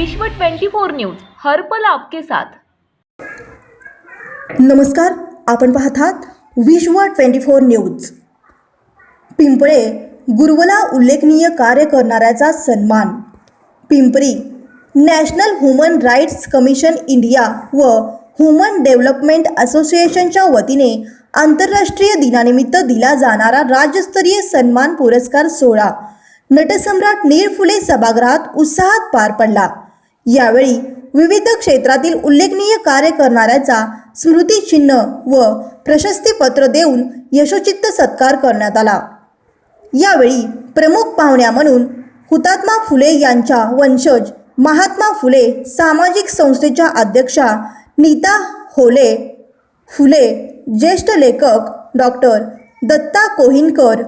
विश्व 24 न्यूज हर पल आपके साथ। नमस्कार, आपण पाहतात विश्व 24 न्यूज। पिंपळे गुरुवला उल्लेखनीय कार्य करणाऱ्याचा सन्मान। Pimpri national human rights commission India व ह्युमन डेव्हलपमेंट असोसिएशनच्या वतीने आंतरराष्ट्रीय दिनानिमित्त दिला जाणारा राज्यस्तरीय सन्मान पुरस्कार सोहळा नटसम्राट नीर फुले सभागृहात उत्साहात पार पडला। यावेळी विविध क्षेत्रातील उल्लेखनीय कार्य करणाऱ्याचा स्मृतिचिन्ह व प्रशस्तीपत्र देऊन यशोचित्त सत्कार करण्यात आला। यावेळी प्रमुख पाहुण्या म्हणून हुतात्मा फुले यांच्या वंशज महात्मा फुले सामाजिक संस्थेच्या अध्यक्षा नीता होले फुले, ज्येष्ठ लेखक डॉक्टर दत्ता कोहिनकर,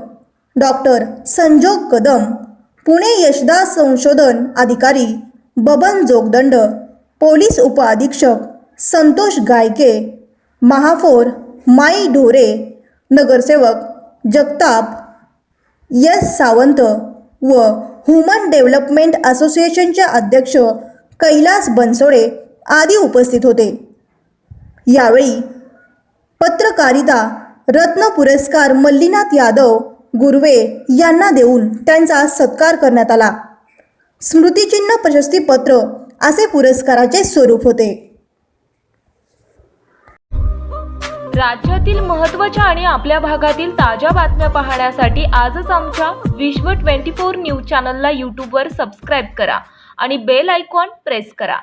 डॉक्टर संजोग कदम, पुणे यशदास संशोधन अधिकारी बबन जोगदंड, पोलीस उपअधीक्षक संतोष गायके, महापौर माई ढोरे, नगरसेवक जगताप एस सावंत व ह्युमन डेव्हलपमेंट असोसिएशनचे अध्यक्ष कैलास बनसोडे आदी उपस्थित होते। यावेळी पत्रकारिता रत्न पुरस्कार मल्लीनाथ यादव गुरवे यांना देऊन त्यांचा सत्कार करण्यात आला। स्मृतिचिन्ह प्रशस्तीपत्र असे पुरस्काराचे स्वरूप होते। राज्यातील महत्त्वाच्या आणि आपल्या भागातील ताज्या बातम्या पाहण्यासाठी आजच आमच्या विश्व 24 न्यूज चॅनलला यूट्यूबवर सबस्क्राईब करा आणि बेल आयकॉन प्रेस करा।